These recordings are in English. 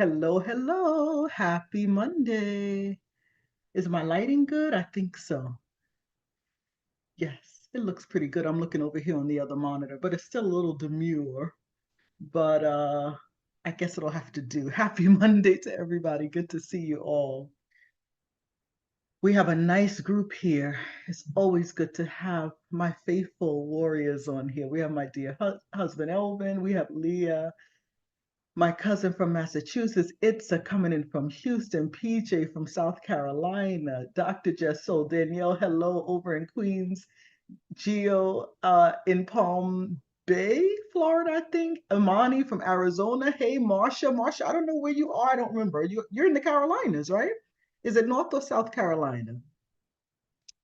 Hello, hello. Happy Monday. Is my lighting good? I think so. Yes, it looks pretty good. I'm looking over here on the other monitor, but it's still a little demure. But I guess it'll have to do. Happy Monday to everybody. Good to see you all. We have a nice group here. It's always good to have my faithful warriors on here. We have my dear husband Elvin. We have Leah, my cousin from Massachusetts, Itza coming in from Houston, PJ from South Carolina, Dr. Jessel, Danielle, hello over in Queens, Gio in Palm Bay, Florida, I think, Imani from Arizona, hey, Marsha, I don't know where you are, I don't remember. You're in the Carolinas, right? Is it North or South Carolina?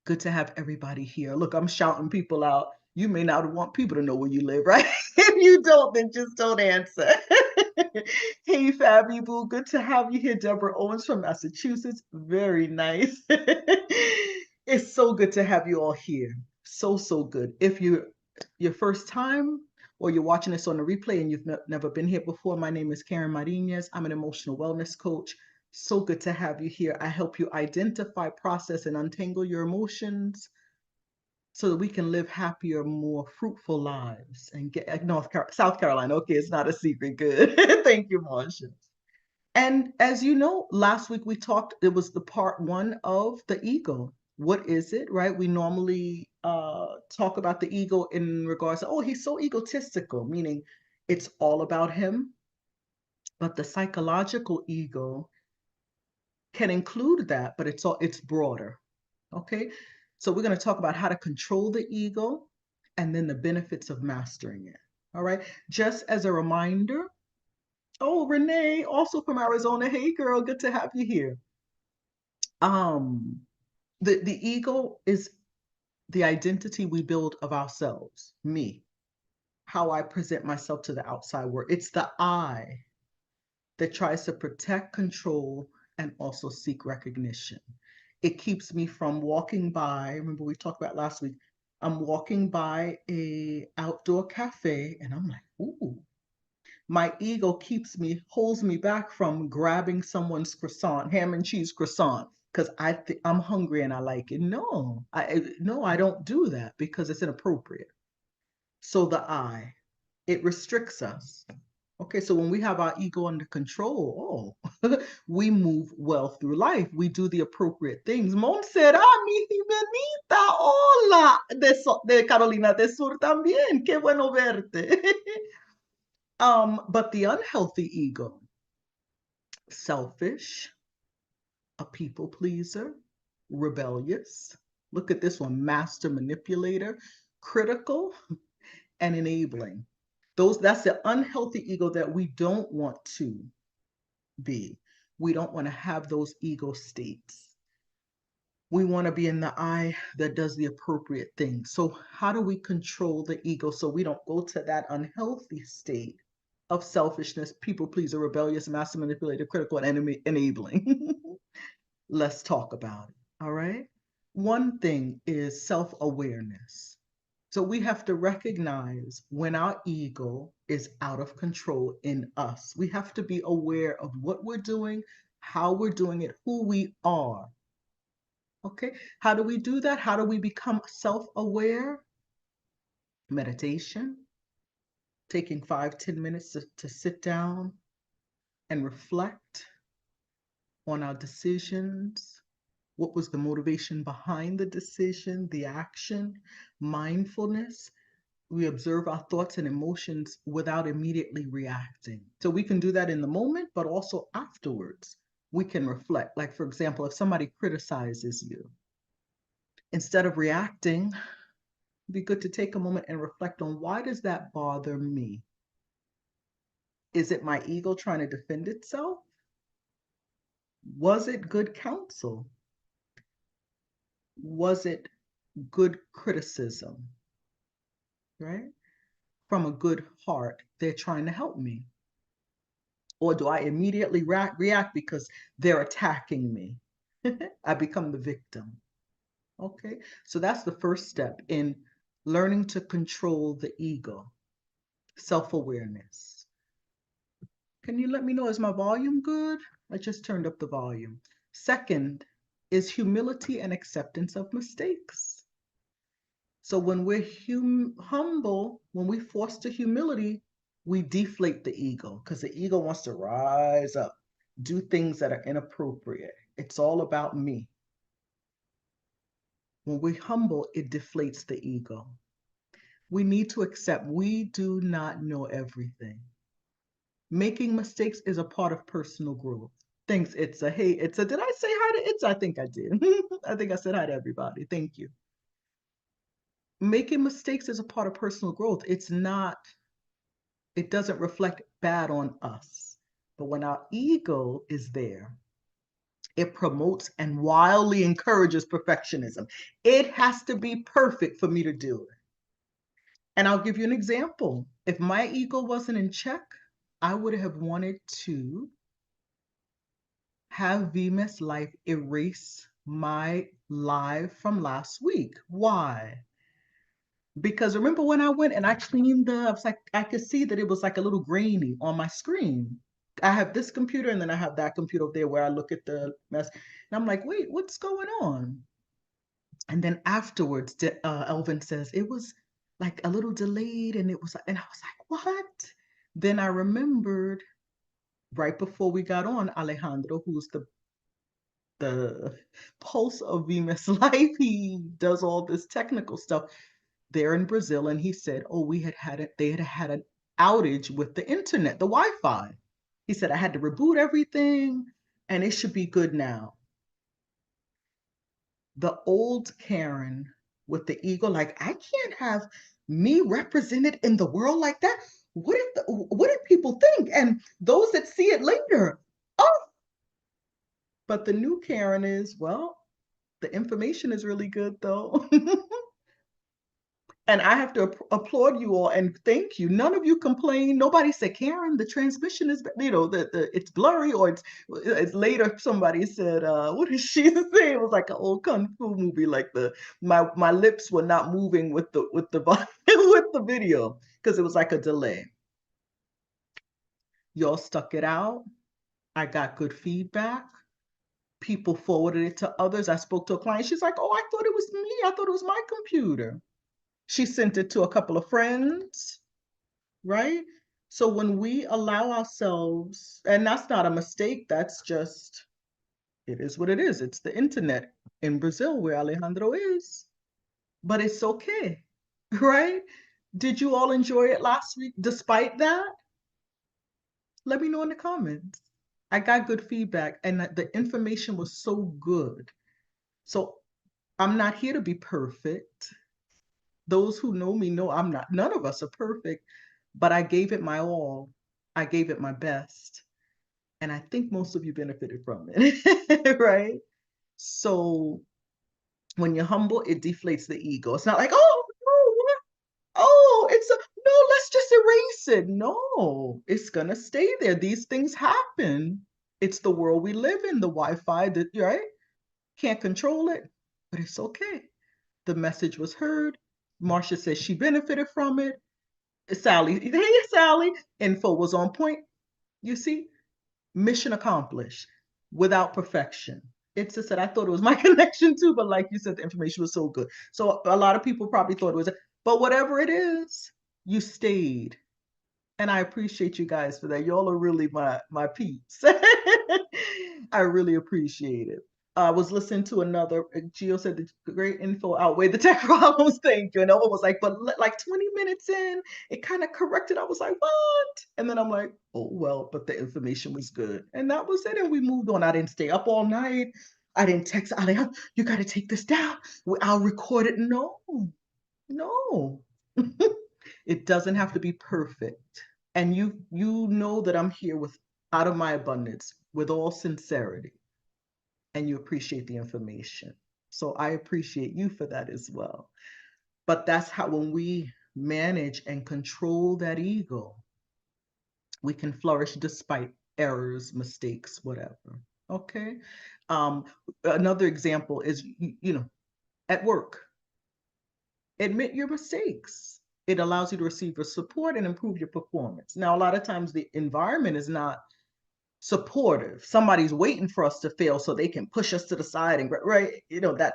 Good to have everybody here. Look, I'm shouting people out. You may not want people to know where you live, right? If you don't, then just don't answer. Hey, Fabi Boo, good to have you here. Deborah Owens from Massachusetts. Very nice. It's so good to have you all here. So good. If you're your first time or you're watching this on the replay and you've never been here before, my name is Karen Marinez. I'm an emotional wellness coach. So good to have you here. I help you identify, process, and untangle your emotions so that we can live happier, more fruitful lives and get South Carolina. Okay, it's not a secret. Good. Thank you, Marsha. And as you know, last week we talked, it was the part one of the ego. What is it, right? We normally talk about the ego in regards to, oh, he's so egotistical, meaning it's all about him. But the psychological ego can include that, but it's broader. Okay. So we're going to talk about how to control the ego and then the benefits of mastering it. All right. Just as a reminder, oh, Renee, also from Arizona. Hey girl, good to have you here. Um, the ego is the identity we build of ourselves, me, how I present myself to the outside world. It's the I that tries to protect, control, and also seek recognition. It keeps me from walking by. Remember we talked about last week. I'm walking by a outdoor cafe and I'm like, ooh. My ego holds me back from grabbing someone's croissant, ham and cheese croissant, because I'm hungry and I like it. No, I don't do that because it's inappropriate. So the I, it restricts us. Okay, so when we have our ego under control, we move well through life. We do the appropriate things. Mom said, mi Benita, hola, de Carolina del Sur también. Qué bueno verte. But the unhealthy ego, selfish, a people pleaser, rebellious. Look at this one, master manipulator, critical, and enabling. That's the unhealthy ego that we don't want to be. We don't want to have those ego states. We want to be in the I that does the appropriate thing. So how do we control the ego so we don't go to that unhealthy state of selfishness, people pleaser, rebellious, master manipulator, critical, and enabling? Let's talk about it. All right. One thing is self-awareness. So we have to recognize when our ego is out of control in us. We have to be aware of what we're doing, how we're doing it, who we are. Okay. How do we do that? How do we become self-aware? Meditation, taking 5-10 minutes to sit down and reflect on our decisions. What was the motivation behind the decision, the action? Mindfulness. We observe our thoughts and emotions without immediately reacting. So we can do that in the moment, but also afterwards. We can reflect. Like, for example, if somebody criticizes you, instead of reacting, it'd be good to take a moment and reflect on, why does that bother me? Is it my ego trying to defend itself? Was it good counsel? Was it good criticism, right? From a good heart, they're trying to help me. Or do I immediately react because they're attacking me? I become the victim. Okay, so that's the first step in learning to control the ego, self-awareness. Can you let me know, is my volume good? I just turned up the volume. Second is humility and acceptance of mistakes. So when we're humble, when we foster humility, we deflate the ego because the ego wants to rise up, do things that are inappropriate. It's all about me. When we're humble, it deflates the ego. We need to accept we do not know everything. Making mistakes is a part of personal growth. Thanks, Itza. Hey, Itza, did I say hi to Itza? I think I did. I think I said hi to everybody. Thank you. Making mistakes is a part of personal growth. It's not, it doesn't reflect bad on us. But when our ego is there, it promotes and wildly encourages perfectionism. It has to be perfect for me to do it. And I'll give you an example. If my ego wasn't in check, I would have wanted to have Vimes Life erase my live from last week. Why? Because remember when I went and I cleaned I was like, I could see that it was like a little grainy on my screen. I have this computer and then I have that computer up there where I look at the mess. And I'm like, wait, what's going on? And then afterwards, Elvin says it was like a little delayed and it was, and I was like, what? Then I remembered right before we got on, Alejandro, who's the pulse of Vimes Life, he does all this technical stuff there in Brazil, and he said, "Oh, they had an outage with the internet, the Wi-Fi." He said, "I had to reboot everything, and it should be good now." The old Karen with the ego, like, I can't have me represented in the world like that. What if people think? And those that see it later, oh, but the new Karen is, well, the information is really good though. And I have to applaud you all and thank you. None of you complain. Nobody said, Karen, the transmission is, it's blurry, or it's later. Somebody said, what did she say? It was like an old kung fu movie. Like my lips were not moving with the with the video because it was like a delay. Y'all stuck it out. I got good feedback. People forwarded it to others. I spoke to a client. She's like, oh, I thought it was me. I thought it was my computer. She sent it to a couple of friends, right? So when we allow ourselves, and that's not a mistake, that's just, it is what it is. It's the internet in Brazil where Alejandro is, but it's okay, right? Did you all enjoy it last week despite that? Let me know in the comments. I got good feedback and the information was so good. So I'm not here to be perfect. Those who know me know I'm not, none of us are perfect, but I gave it my all. I gave it my best. And I think most of you benefited from it, right? So when you're humble, it deflates the ego. It's not like, oh, no, what? Oh, it's a, no, let's just erase it. No, it's going to stay there. These things happen. It's the world we live in, the Wi-Fi, that, right? Can't control it, but it's okay. The message was heard. Marcia says she benefited from it. Sally, hey, Sally, info was on point. You see, mission accomplished without perfection. It's just that I thought it was my connection too, but like you said, the information was so good. So a lot of people probably thought it was, but whatever it is, you stayed. And I appreciate you guys for that. Y'all are really my peeps. I really appreciate it. I was listening to another, Gio said the great info outweighed the tech problems. Thank you. And Ella was like, but like 20 minutes in, it kind of corrected. I was like, what? And then I'm like, oh, well, but the information was good. And that was it. And we moved on. I didn't stay up all night. I didn't text Ali, you got to take this down. I'll record it. No, no. It doesn't have to be perfect. And you know that I'm here with out of my abundance with all sincerity, and you appreciate the information. So I appreciate you for that as well. But that's how, when we manage and control that ego, we can flourish despite errors, mistakes, whatever. Okay. Another example is, at work, admit your mistakes. It allows you to receive your support and improve your performance. Now, a lot of times the environment is not supportive. Somebody's waiting for us to fail so they can push us to the side and right, that.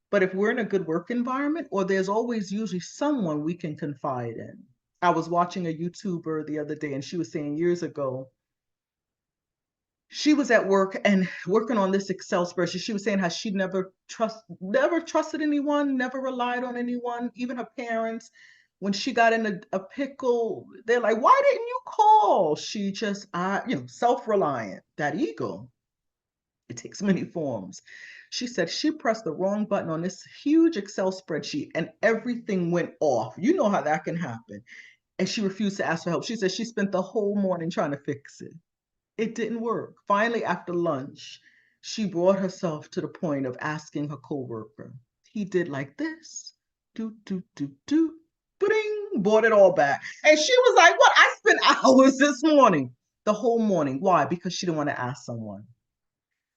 But if we're in a good work environment, or there's always usually someone we can confide in. I was watching a YouTuber the other day, and she was saying years ago, she was at work and working on this Excel spreadsheet. She was saying how she never trusted anyone, never relied on anyone, even her parents. When she got in a pickle, they're like, "Why didn't you call?" She just, self-reliant, that ego. It takes many forms. She said she pressed the wrong button on this huge Excel spreadsheet and everything went off. You know how that can happen. And she refused to ask for help. She said she spent the whole morning trying to fix it. It didn't work. Finally, after lunch, she brought herself to the point of asking her coworker. He did like this. Do, do, do, do. Bring, brought it all back. And she was like, "What? I spent hours this morning." The whole morning. Why? Because she didn't want to ask someone.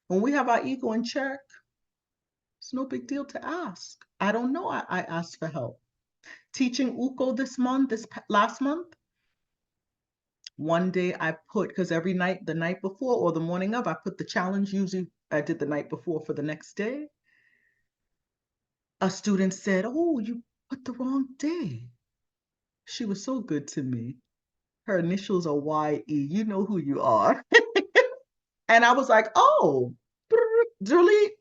When we have our ego in check, it's no big deal to ask. I don't know. I asked for help. Teaching Uko this last month, one day I put, because every night, the night before or the morning of, I put the challenge. Usually I did the night before for the next day. A student said, "Oh, you put the wrong day." She was so good to me. Her initials are YE. You know who you are. And I was like, "Oh, delete,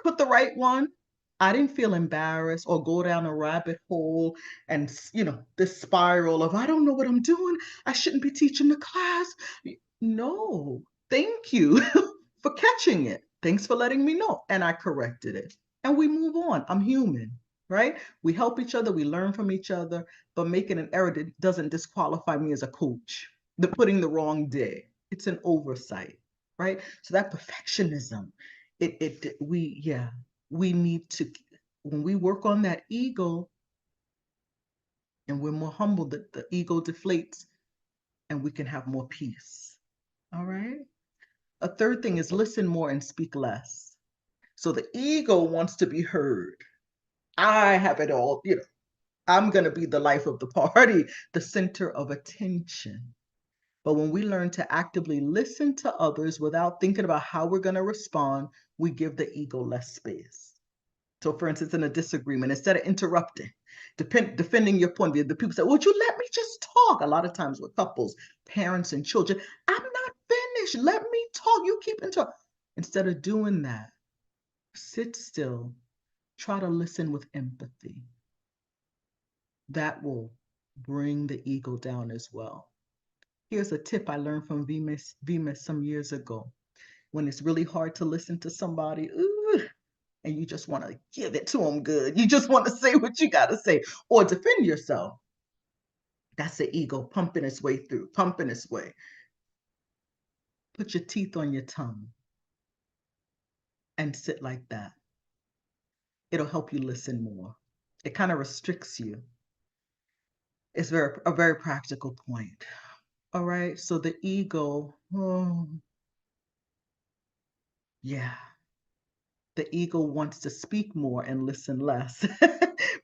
put the right one." I didn't feel embarrassed or go down a rabbit hole and, this spiral of, "I don't know what I'm doing. I shouldn't be teaching the class." No, thank you for catching it. Thanks for letting me know. And I corrected it. And we move on. I'm human, right? We help each other, we learn from each other, but making an error doesn't disqualify me as a coach. Putting the wrong day, it's an oversight, right? So that perfectionism, we need to, when we work on that ego and we're more humble, the ego deflates and we can have more peace. All right. A third thing is listen more and speak less. So the ego wants to be heard. I have it all, I'm going to be the life of the party, the center of attention. But when we learn to actively listen to others without thinking about how we're going to respond, we give the ego less space. So, for instance, in a disagreement, instead of interrupting, defending your point of view, the people say, "Would you let me just talk?" A lot of times with couples, parents and children, "I'm not finished. Let me talk. You keep interrupting." Instead of doing that, sit still, try to listen with empathy. That will bring the ego down as well. Here's a tip I learned from Vimes some years ago. When it's really hard to listen to somebody, and you just want to give it to them good. You just want to say what you got to say or defend yourself. That's the ego pumping its way through, pumping its way. Put your teeth on your tongue and sit like that. It'll help you listen more. It kind of restricts you. It's a very practical point. All right. So the ego, yeah, the ego wants to speak more and listen less,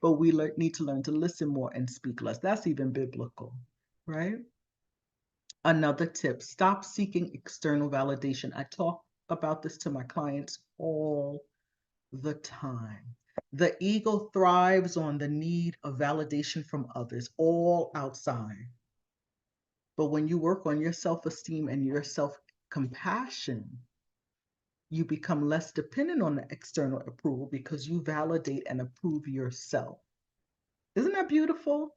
but we need to learn to listen more and speak less. That's even biblical, right? Another tip, stop seeking external validation. I talk about this to my clients all the time. The ego thrives on the need of validation from others, all outside. But when you work on your self-esteem and your self-compassion, you become less dependent on the external approval because you validate and approve yourself. Isn't that beautiful?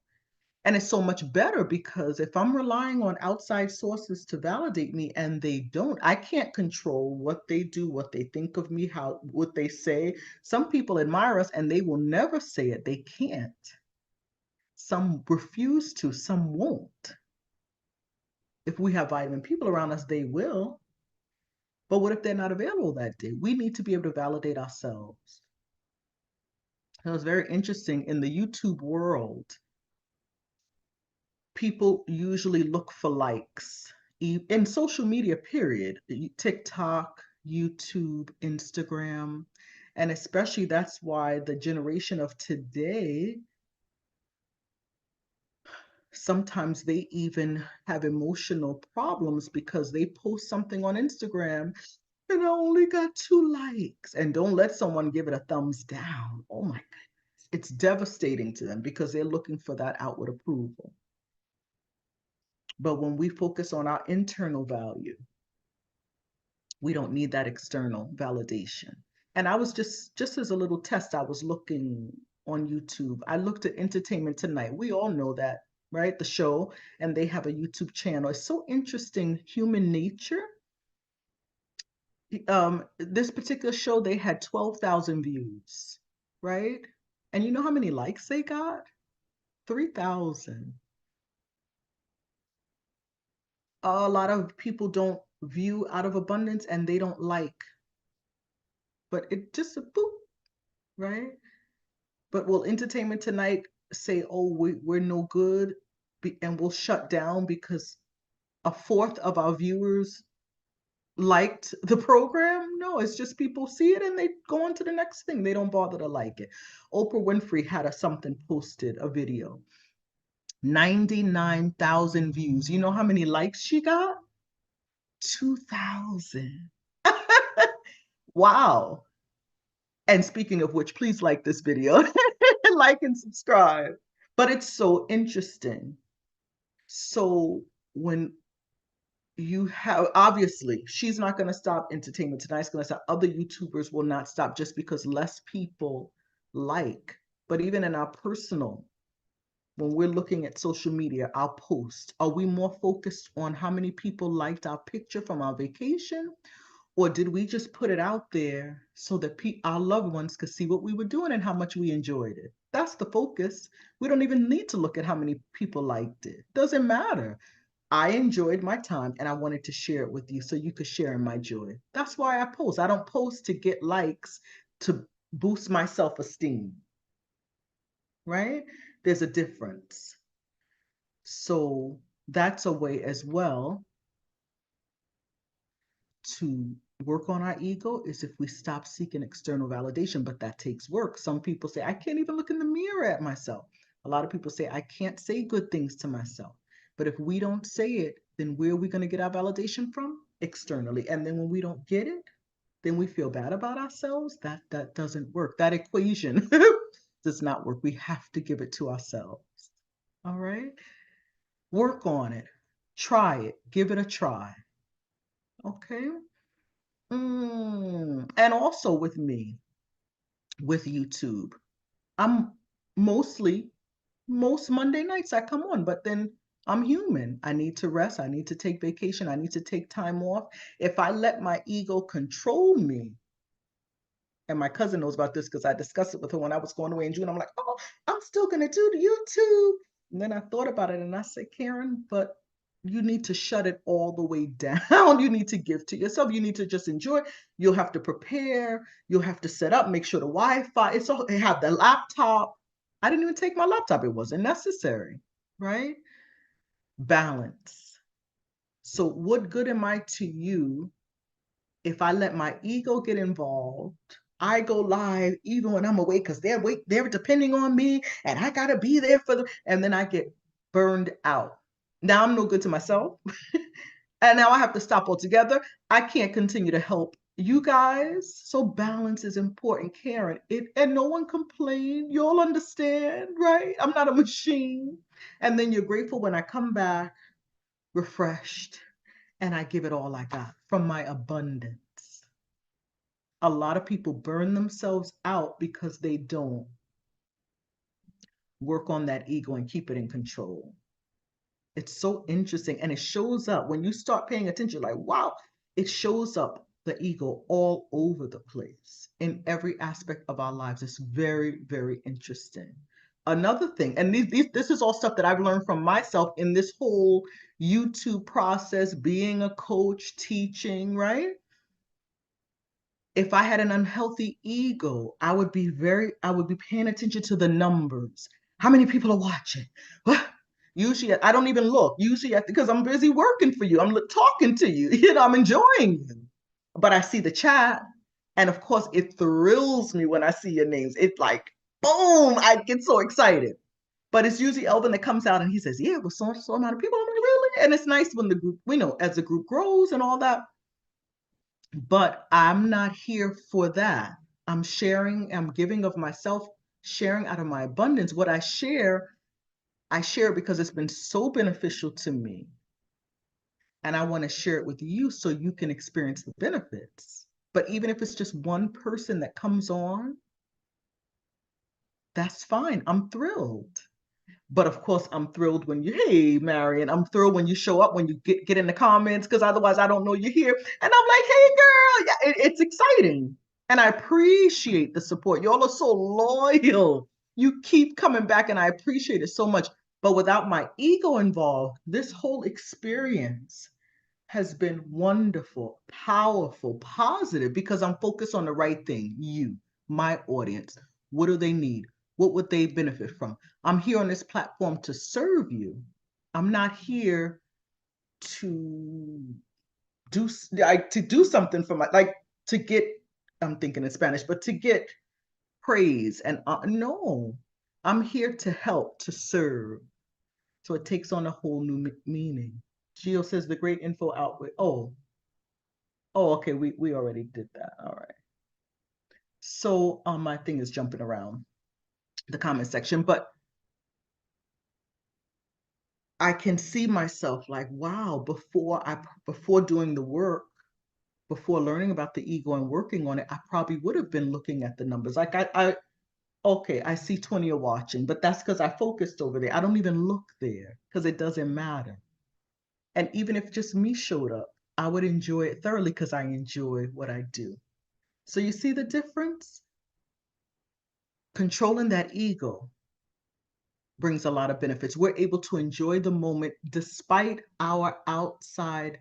And it's so much better because if I'm relying on outside sources to validate me and they don't, I can't control what they do, what they think of me, what they say. Some people admire us and they will never say it. They can't. Some refuse to, some won't. If we have vitamin people around us, they will. But what if they're not available that day? We need to be able to validate ourselves. It was very interesting in the YouTube world. People usually look for likes in social media, period. TikTok, YouTube, Instagram. And especially that's why the generation of today Sometimes they even have emotional problems because they post something on Instagram and I only got 2 likes. And don't let someone give it a thumbs down. Oh my goodness. It's devastating to them because they're looking for that outward approval. But when we focus on our internal value, we don't need that external validation. And I was just as a little test, I was looking on YouTube. I looked at Entertainment Tonight. We all know that, right? The show, and they have a YouTube channel. It's so interesting, human nature. This particular show, they had 12,000 views, right? And you know how many likes they got? 3,000. A lot of people don't view out of abundance and they don't like, but it just a boop, right? But will Entertainment Tonight say, oh, we're no good and we'll shut down because a fourth of our viewers liked the program? No, it's just people see it and they go on to the next thing. They don't bother to like it. Oprah Winfrey had something posted, a video, 99,000 views. You know how many likes she got? 2,000. Wow. And speaking of which, please like this video, like and subscribe. But it's so interesting. So when you have, obviously, she's not going to stop. Entertainment Tonight's going to stop. Other YouTubers will not stop just because less people like. But even in our personal, when we're looking at social media, our post, are we more focused on how many people liked our picture from our vacation? Or did we just put it out there so that our loved ones could see what we were doing and how much we enjoyed it? That's the focus. We don't even need to look at how many people liked it. Doesn't matter. I enjoyed my time and I wanted to share it with you so you could share in my joy. That's why I post. I don't post to get likes to boost my self-esteem, right? There's a difference. So that's a way as well to work on our ego, is if we stop seeking external validation, but that takes work. Some people say, I can't even look in the mirror at myself. A lot of people say, I can't say good things to myself. But if we don't say it, then where are we going to get our validation from? Externally. And then when we don't get it, then we feel bad about ourselves. That doesn't work. That equation does not work. We have to give it to ourselves. All right? Work on it. Try it. Give it a try. Okay? And also with me, with YouTube, I'm mostly, most Monday nights I come on, but then I'm human. I need to rest. I need to take vacation. I need to take time off. If I let my ego control me, and my cousin knows about this because I discussed it with her when I was going away in June. I'm like, oh, I'm still going to do the YouTube. And then I thought about it and I said, Karen, but you need to shut it all the way down. You need to give to yourself. You need to just enjoy. You'll have to prepare. You'll have to set up, make sure the Wi-Fi, it's all, have the laptop. I didn't even take my laptop. It wasn't necessary, right? Balance. So what good am I to you if I let my ego get involved? I go live even when I'm awake because they're depending on me and I gotta be there for them. And then I get burned out. Now I'm no good to myself. And now I have to stop altogether. I can't continue to help you guys. So balance is important, Karen. And no one complained. You'll understand, right? I'm not a machine. And then you're grateful when I come back refreshed and I give it all I got from my abundance. A lot of people burn themselves out because they don't work on that ego and keep it in control. It's so interesting. And it shows up when you start paying attention, like, wow, it shows up, the ego, all over the place in every aspect of our lives. It's very, very interesting. Another thing, and this is all stuff that I've learned from myself in this whole YouTube process, being a coach, teaching, right? If I had an unhealthy ego, I would be paying attention to the numbers. How many people are watching? Usually, I don't even look. Usually, because I'm busy working for you. I'm talking to you. I'm enjoying you. But I see the chat. And of course, it thrills me when I see your names. It's like, boom, I get so excited. But it's usually Elvin that comes out and he says, yeah, with so amount of people. I'm like, really? And it's nice when the group, we know, as the group grows and all that. But I'm not here for that. I'm sharing, I'm giving of myself, sharing out of my abundance. What I share because it's been so beneficial to me. And I want to share it with you so you can experience the benefits. But even if it's just one person that comes on, that's fine. I'm thrilled. But of course, I'm thrilled when you, hey, Marion, I'm thrilled when you show up, when you get in the comments, because otherwise I don't know you're here. And I'm like, hey, girl, yeah, it's exciting. And I appreciate the support. Y'all are so loyal. You keep coming back, and I appreciate it so much. But without my ego involved, this whole experience has been wonderful, powerful, positive, because I'm focused on the right thing. You, my audience, what do they need? What would they benefit from? I'm here on this platform to serve you. I'm not here to do something for my, like, to get, I'm thinking in Spanish, but to get praise. And no, I'm here to help, to serve. So it takes on a whole new meaning. Gio says the great info outwit. Oh, okay. We already did that. All right. So my thing is jumping around the comment section, but I can see myself like, wow, before doing the work, before learning about the ego and working on it, I probably would have been looking at the numbers. Like okay, I see 20 are watching, but that's because I focused over there. I don't even look there because it doesn't matter. And even if just me showed up, I would enjoy it thoroughly because I enjoy what I do. So you see the difference? Controlling that ego brings a lot of benefits. We're able to enjoy the moment despite our outside,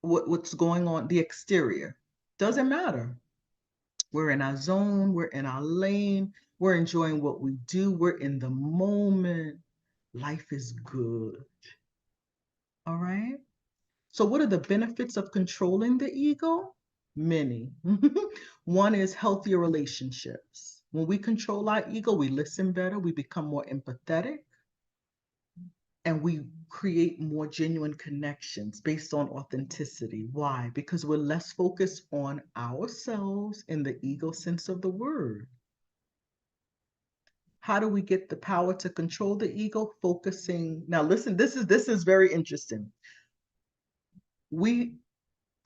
what's going on, the exterior. Doesn't matter. We're in our zone, we're in our lane, we're enjoying what we do, we're in the moment. Life is good. All right. So, what are the benefits of controlling the ego? Many. One is healthier relationships. When we control our ego, we listen better, we become more empathetic, and we create more genuine connections based on authenticity. Why? Because we're less focused on ourselves in the ego sense of the word. How do we get the power to control the ego? Focusing. Now, listen, this is very interesting. We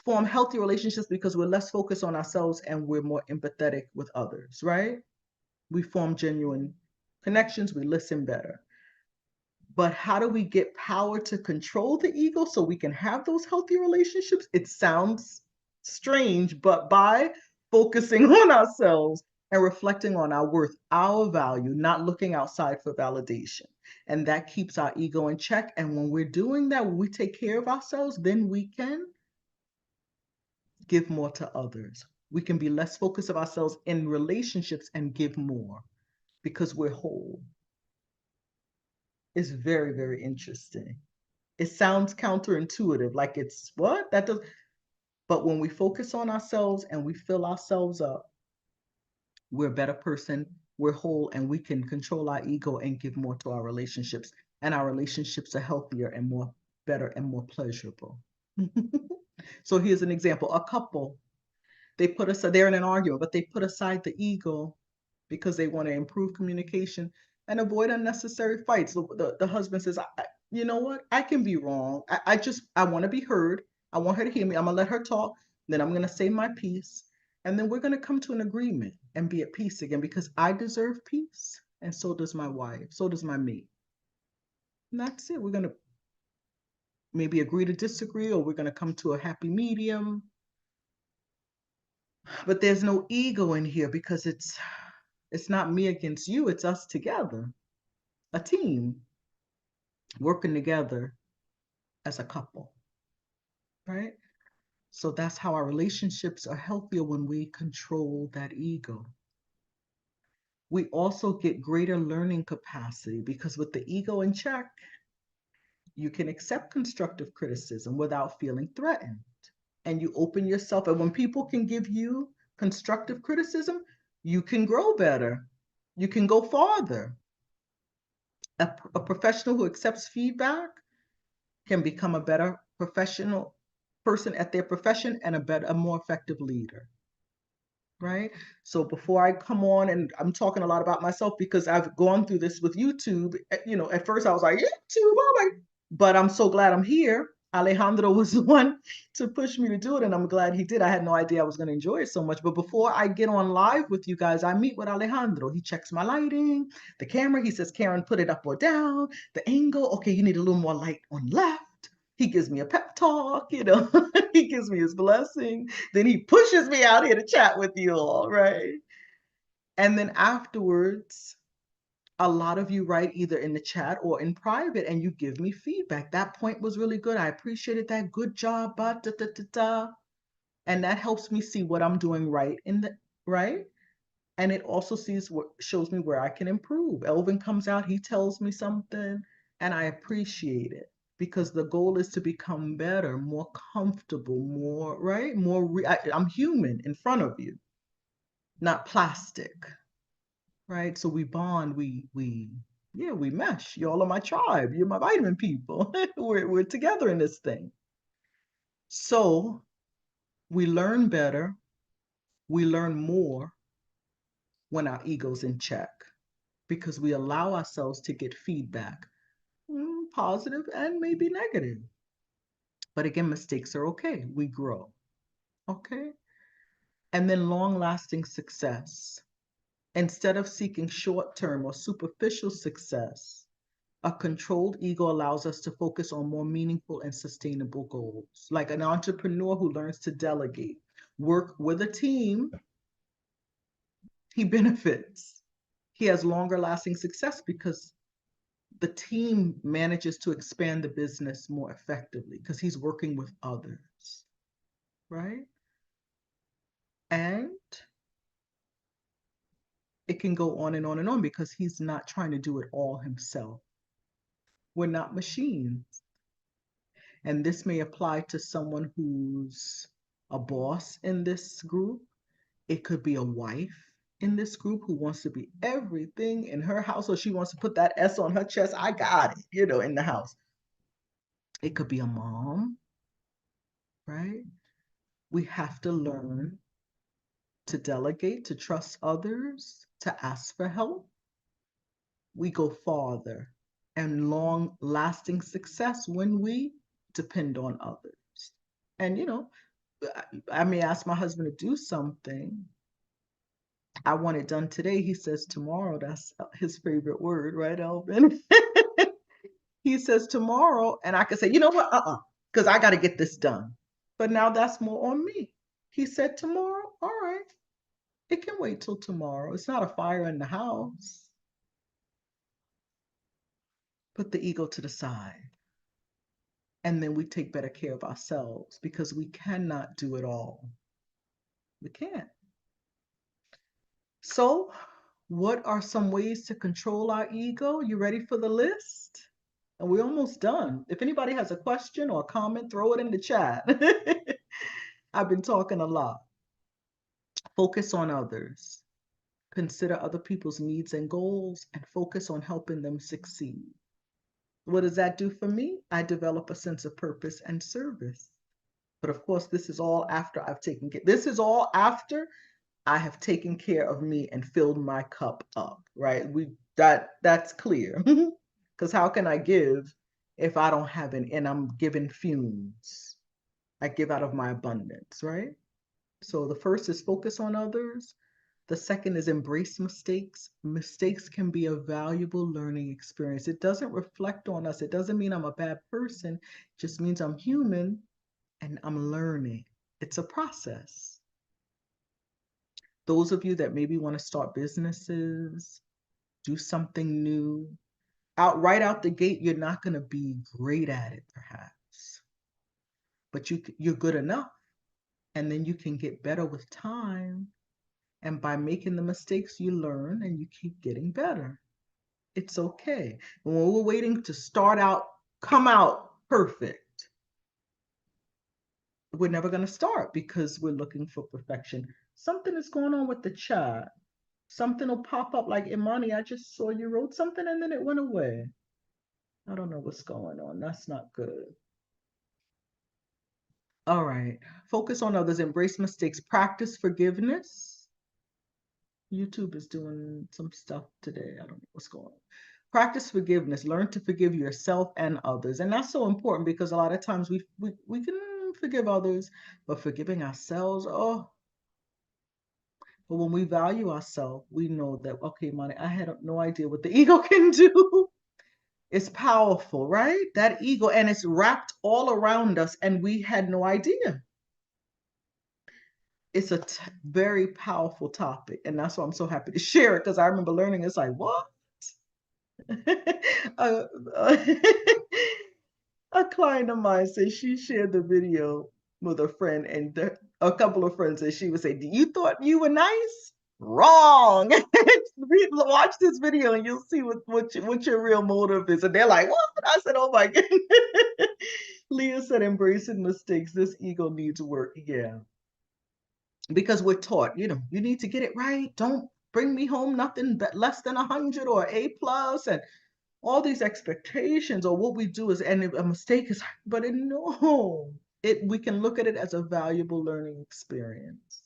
form healthy relationships because we're less focused on ourselves and we're more empathetic with others, right? We form genuine connections, we listen better. But how do we get power to control the ego so we can have those healthy relationships? It sounds strange, but by focusing on ourselves and reflecting on our worth, our value, not looking outside for validation. And that keeps our ego in check. And when we're doing that, when we take care of ourselves, then we can give more to others. We can be less focused of ourselves in relationships and give more because we're whole. It's very, very interesting. It sounds counterintuitive, like it's what? That does, but when we focus on ourselves and we fill ourselves up, we're a better person, we're whole, and we can control our ego and give more to our relationships. And our relationships are healthier and more better and more pleasurable. So here's an example. A couple, they're in an argument, but they put aside the ego because they want to improve communication and avoid unnecessary fights. So the husband says, you know what? I can be wrong. I want to be heard. I want her to hear me. I'm going to let her talk. Then I'm going to say my piece. And then we're going to come to an agreement and be at peace again because I deserve peace. And so does my wife. So does my mate. And that's it. We're going to maybe agree to disagree, or we're going to come to a happy medium. But there's no ego in here because it's not me against you. It's us together, a team working together as a couple, right? So that's how our relationships are healthier when we control that ego. We also get greater learning capacity because with the ego in check, you can accept constructive criticism without feeling threatened. And you open yourself. And when people can give you constructive criticism, you can grow better. You can go farther. A professional who accepts feedback can become a better professional person at their profession and a more effective leader. Right? So before I come on, and I'm talking a lot about myself because I've gone through this with YouTube. At first I was like, YouTube, oh my, but I'm so glad I'm here. Alejandro was the one to push me to do it, and I'm glad he did. I had no idea I was going to enjoy it so much. But before I get on live with you guys, I meet with Alejandro. He checks my lighting, the camera. He says, Karen, put it up or down, the angle. Okay, you need a little more light on left. He gives me a pep talk, he gives me his blessing. Then he pushes me out here to chat with you all, right? And then afterwards, a lot of you write either in the chat or in private and you give me feedback. That point was really good. I appreciated that. Good job. Da, da, da, da. And that helps me see what I'm doing right. And it also shows me where I can improve. Elvin comes out, he tells me something, and I appreciate it because the goal is to become better, more comfortable, more, right? I'm human in front of you, not plastic, right? So we bond, we mesh. Y'all are my tribe. You're my vitamin people. we're together in this thing. So we learn better, we learn more when our ego's in check, because we allow ourselves to get feedback, positive and maybe negative. But again, mistakes are okay. We grow. Okay. And then long lasting success. Instead of seeking short term or superficial success, a controlled ego allows us to focus on more meaningful and sustainable goals. Like an entrepreneur who learns to delegate, work with a team, he benefits. He has longer lasting success because the team manages to expand the business more effectively because he's working with others, right? And it can go on and on and on because he's not trying to do it all himself. We're not machines. And this may apply to someone who's a boss in this group. It could be a wife in this group who wants to be everything in her house, or she wants to put that S on her chest. I got it, in the house. It could be a mom, right? We have to learn to delegate, to trust others, to ask for help. We go farther and long lasting success when we depend on others. And, I may ask my husband to do something. I want it done today. He says tomorrow. That's his favorite word, right, Elvin? He says tomorrow, and I can say, you know what? Because I got to get this done. But now that's more on me. He said tomorrow. All right. It can wait till tomorrow. It's not a fire in the house. Put the ego to the side. And then we take better care of ourselves because we cannot do it all. We can't. So, what are some ways to control our ego? You ready for the list? And we're almost done. If anybody has a question or a comment, throw it in the chat. I've been talking a lot. Focus on others. Consider other people's needs and goals and focus on helping them succeed. What does that do for me? I develop a sense of purpose and service. But of course, this is all after I have taken care of me and filled my cup up, right? That's clear. Because how can I give if I don't have any and I'm giving fumes? I give out of my abundance, right? So the first is focus on others. The second is embrace mistakes. Mistakes can be a valuable learning experience. It doesn't reflect on us. It doesn't mean I'm a bad person. It just means I'm human and I'm learning. It's a process. Those of you that maybe want to start businesses, do something new, right out the gate, you're not going to be great at it, perhaps, but you're good enough. And then you can get better with time. And by making the mistakes, you learn and you keep getting better. It's okay. When we're waiting to come out perfect, we're never going to start because we're looking for perfection. Something is going on with the chat. Something will pop up like, Imani, I just saw you wrote something and then it went away. I don't know what's going on. That's not good. All right. Focus on others, embrace mistakes, practice forgiveness. YouTube is doing some stuff today. I don't know what's going on. Practice forgiveness. Learn to forgive yourself and others. And that's so important because a lot of times we can forgive others, but forgiving ourselves, oh, but when we value ourselves, we know that, okay, money, I had no idea what the ego can do. It's powerful, right? That ego, and it's wrapped all around us, and we had no idea. It's a very powerful topic, and that's why I'm so happy to share it, because I remember learning, it's like, what? uh, a client of mine said she shared the video with a friend, and a couple of friends, and she would say, you thought you were nice? Wrong. Watch this video and you'll see what your real motive is. And they're like, what? I said, oh my goodness. Leah said, embracing mistakes. This ego needs work. Yeah. Because we're taught, you need to get it right. Don't bring me home nothing but less than 100 or A plus, and all these expectations, or what we do is, and a mistake is, but no, we can look at it as a valuable learning experience.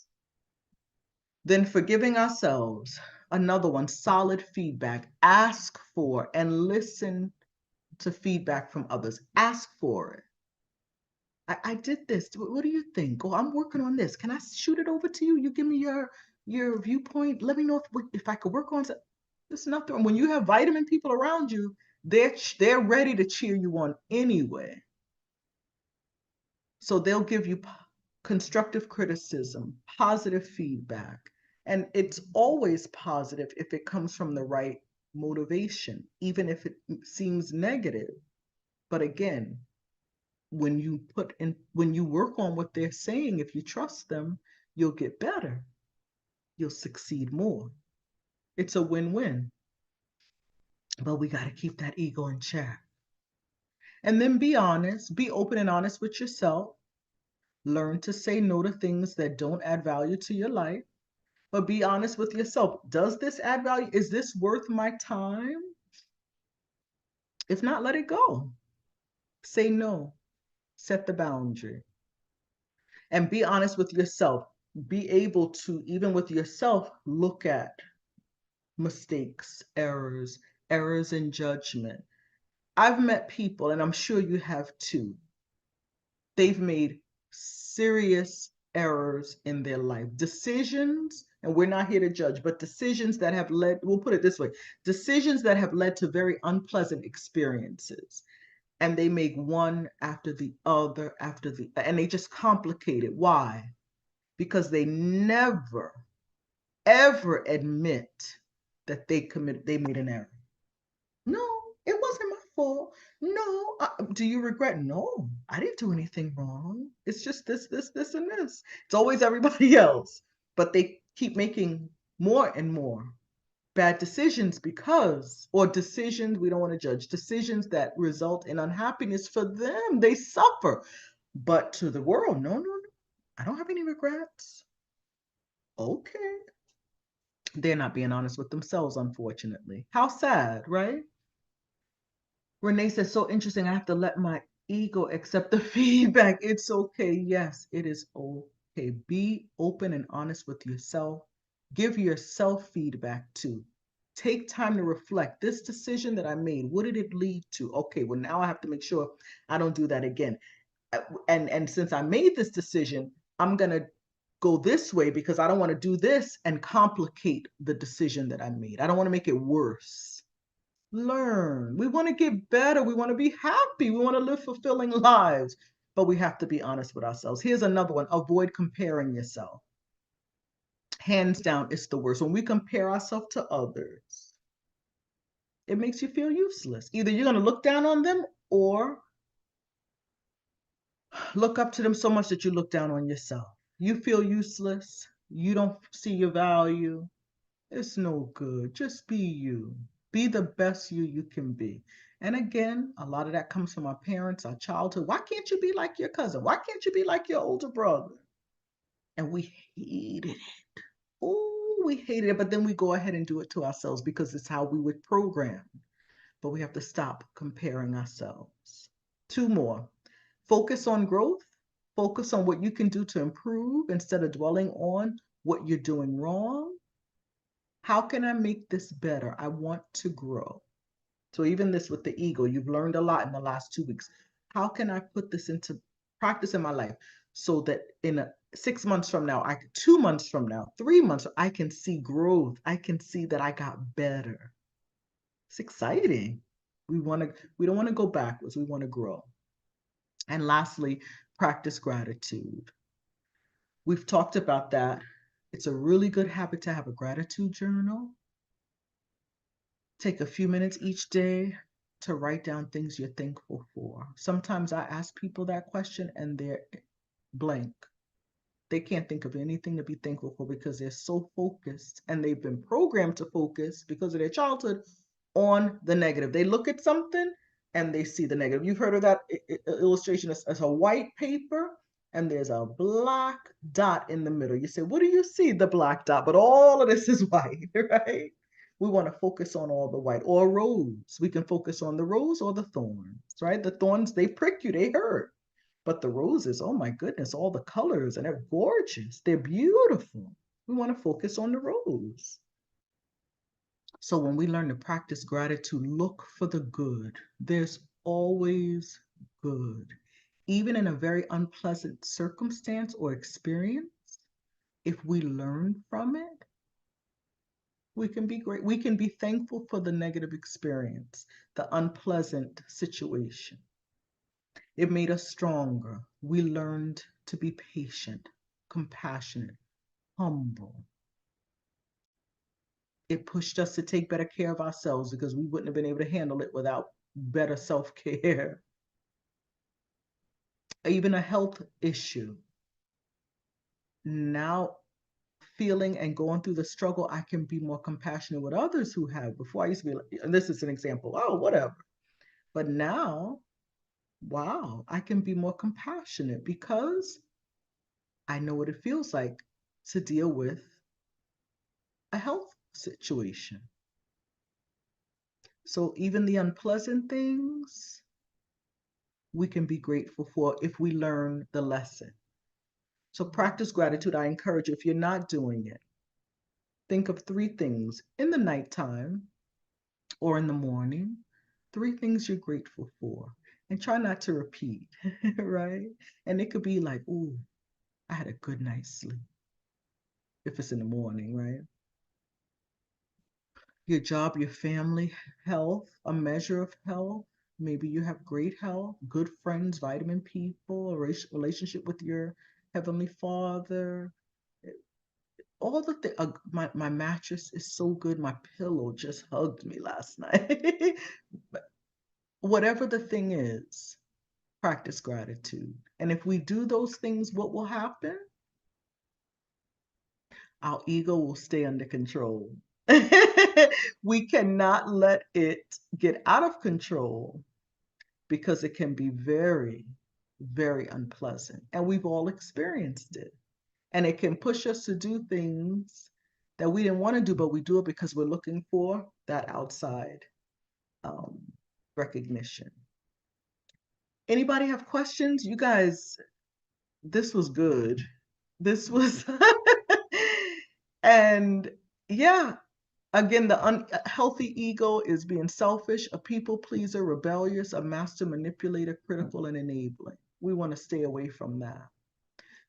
Then forgiving ourselves, another one, solid feedback. Ask for and listen to feedback from others. Ask for it. I did this. What do you think? Oh, I'm working on this. Can I shoot it over to you? You give me your viewpoint. Let me know if I could work on it. There's nothing. When you have vitamin people around you, they're ready to cheer you on anyway. So they'll give you constructive criticism, positive feedback. And it's always positive if it comes from the right motivation, even if it seems negative. But again, when you work on what they're saying, if you trust them, you'll get better. You'll succeed more. It's a win-win. But we got to keep that ego in check. And then be honest, be open and honest with yourself. Learn to say no to things that don't add value to your life. But be honest with yourself. Does this add value? Is this worth my time? If not, let it go. Say no. Set the boundary. And be honest with yourself. Be able to, even with yourself, look at mistakes, errors in judgment. I've met people, and I'm sure you have too. They've made serious errors in their life, decisions, and we're not here to judge, but decisions that have led, we'll put it this way, decisions that have led to very unpleasant experiences. And they make one after the other, and they just complicate it. Why? Because they never, ever admit that they made an error. No, it wasn't my fault. No, do you regret? No, I didn't do anything wrong. It's just this, and this. It's always everybody else. But they keep making more and more bad decisions or decisions, we don't want to judge, decisions that result in unhappiness for them. They suffer. But to the world, no, I don't have any regrets. Okay. They're not being honest with themselves, unfortunately. How sad, right? Renee says, so interesting. I have to let my ego accept the feedback. It's okay. Yes, it is okay. Be open and honest with yourself. Give yourself feedback too. Take time to reflect. This decision that I made, what did it lead to? Okay, well, now I have to make sure I don't do that again. And since I made this decision, I'm going to go this way because I don't want to do this and complicate the decision that I made. I don't want to make it worse. Learn. We want to get better. We want to be happy. We want to live fulfilling lives, but we have to be honest with ourselves. Here's another one. Avoid comparing yourself. Hands down, it's the worst. When we compare ourselves to others, it makes you feel useless. Either you're going to look down on them or look up to them so much that you look down on yourself. You feel useless. You don't see your value. It's no good. Just be you. Be the best you can be. And again, a lot of that comes from our parents, our childhood. Why can't you be like your cousin? Why can't you be like your older brother? And we hated it. oh, we hated it, but then we go ahead and do it to ourselves because it's how we were programmed. But we have to stop comparing ourselves. Two more. Focus on growth. Focus on what you can do to improve instead of dwelling on what you're doing wrong. How can I make this better? I want to grow. So even this with the ego, you've learned a lot in the last 2 weeks. How can I put this into practice in my life so that in 6 months from now, 2 months from now, 3 months, I can see growth. I can see that I got better. It's exciting. We don't want to go backwards. We want to grow. And lastly, practice gratitude. We've talked about that. It's a really good habit to have a gratitude journal. Take a few minutes each day to write down things you're thankful for. Sometimes I ask people that question and they're blank. They can't think of anything to be thankful for because they're so focused and they've been programmed to focus because of their childhood on the negative. They look at something and they see the negative. You've heard of that illustration as a white paper and there's a black dot in the middle. You say, what do you see? The black dot, but all of this is white, right? We want to focus on all the white. Or rose. We can focus on the rose or the thorns, right? The thorns, they prick you, they hurt. But the roses, oh my goodness, all the colors, and they're gorgeous. They're beautiful. We want to focus on the rose. So when we learn to practice gratitude, look for the good. There's always good. Even in a very unpleasant circumstance or experience, if we learn from it, we can be great. We can be thankful for the negative experience, the unpleasant situation. It made us stronger. We learned to be patient, compassionate, humble. It pushed us to take better care of ourselves because we wouldn't have been able to handle it without better self-care. Even a health issue. Now, feeling and going through the struggle, I can be more compassionate with others who have. Before I used to be like, and this is an example, oh, whatever. But now, wow, I can be more compassionate because I know what it feels like to deal with a health situation. So even the unpleasant things, we can be grateful for if we learn the lesson. So practice gratitude. I encourage you, if you're not doing it, think of 3 things in the nighttime or in the morning, 3 things you're grateful for, and try not to repeat, right? And it could be like, ooh, I had a good night's sleep, if it's in the morning, right? Your job, your family, health, a measure of health. Maybe you have great health, good friends, vitamin people, a relationship with your Heavenly Father. All the things. My mattress is so good. My pillow just hugged me last night. Whatever the thing is, practice gratitude. And if we do those things, what will happen? Our ego will stay under control. We cannot let it get out of control because it can be very, very unpleasant. And we've all experienced it. And it can push us to do things that we didn't want to do, but we do it because we're looking for that outside um, recognition. Anybody have questions? You guys, this was good. This was, and yeah, again, the unhealthy ego is being selfish, a people pleaser, rebellious, a master manipulator, critical, and enabling. We want to stay away from that.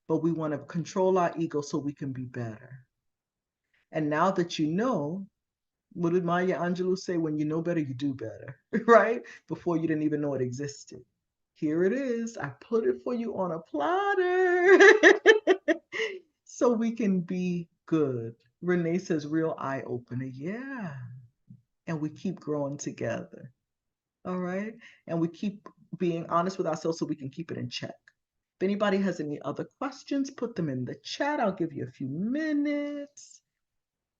But we want to control our ego so we can be better. And now that you know, what did Maya Angelou say? When you know better, you do better, right? Before you didn't even know it existed. Here it is. I put it for you on a platter so we can be good. Renee says, real eye opener. Yeah. And we keep growing together. All right. And we keep being honest with ourselves so we can keep it in check. If anybody has any other questions, put them in the chat. I'll give you a few minutes.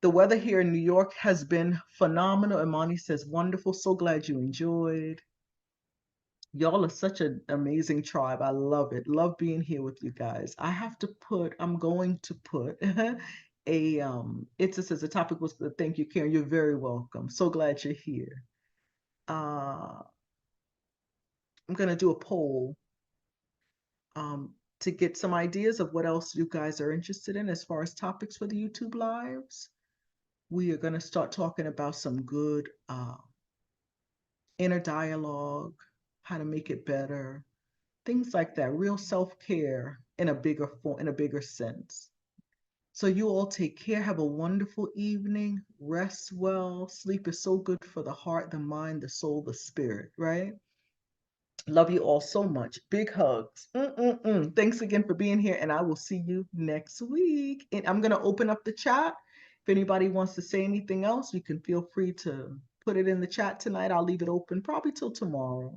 The weather here in New York has been phenomenal. Imani says, wonderful. So glad you enjoyed. Y'all are such an amazing tribe. I love it. Love being here with you guys. I'm going to put it just says the topic was the thank you, Karen. You're very welcome. So glad you're here. I'm gonna do a poll to get some ideas of what else you guys are interested in as far as topics for the YouTube lives. We are gonna start talking about some good inner dialogue, how to make it better, things like that, real self-care in a bigger form, in a bigger sense. So you all take care, have a wonderful evening, rest well. Sleep is so good for the heart, the mind, the soul, the spirit, right? Love you all so much. Big hugs. Thanks again for being here, and I will see you next week. And I'm going to open up the chat. If anybody wants to say anything else, you can feel free to put it in the chat tonight. I'll leave it open probably till tomorrow.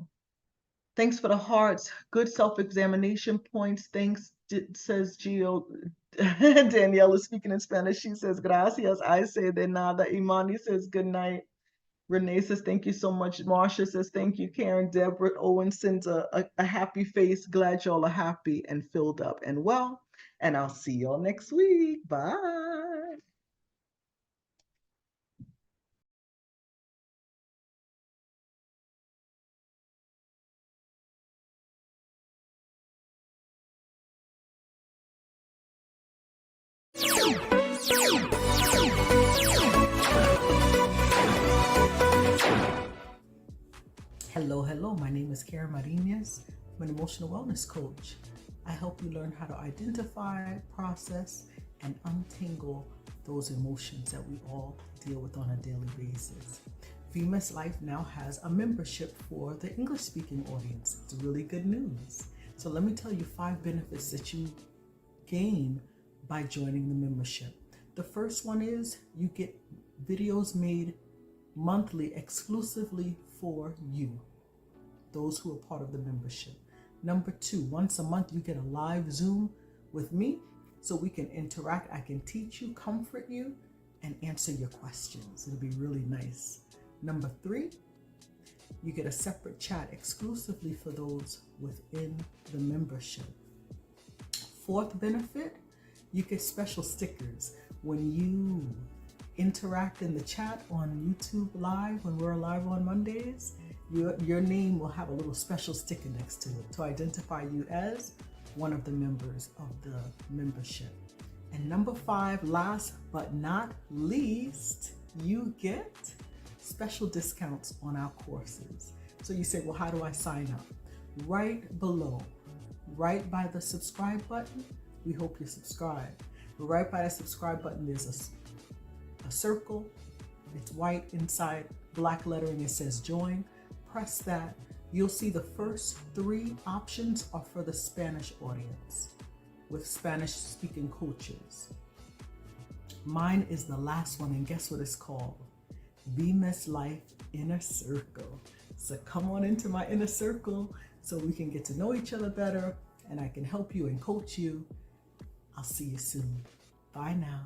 Thanks for the hearts. Good self-examination points. Thanks, says Gio. Danielle is speaking in Spanish. She says, gracias. I say de nada. Imani says, good night. Renee says, thank you so much. Marsha says, thank you, Karen. Deborah Owen sends a happy face. Glad y'all are happy and filled up and well. And I'll see y'all next week. Bye. Hello. My name is Karen Marinez. I'm an emotional wellness coach. I help you learn how to identify, process, and untangle those emotions that we all deal with on a daily basis. Vimes Life now has a membership for the English-speaking audience. It's really good news. So let me tell you 5 benefits that you gain by joining the membership. The first one is you get videos made monthly exclusively for you, those who are part of the membership. Number 2, once a month you get a live Zoom with me so we can interact. I can teach you, comfort you, and answer your questions. It'll be really nice. Number 3, you get a separate chat exclusively for those within the membership. 4th benefit, you get special stickers when you interact in the chat on YouTube Live. When we're live on Mondays, your name will have a little special sticker next to it to identify you as one of the members of the membership. And number 5, last but not least, you get special discounts on our courses. So you say, well, how do I sign up? Right below, right by the subscribe button, we hope you subscribe. Right by the subscribe button, there's a circle. It's white inside, black lettering, it says join. Press that. You'll see the first 3 options are for the Spanish audience with Spanish speaking coaches. Mine is the last one, and guess what it's called? Vimes Life Inner Circle. So come on into my inner circle so we can get to know each other better and I can help you and coach you. I'll see you soon. Bye now.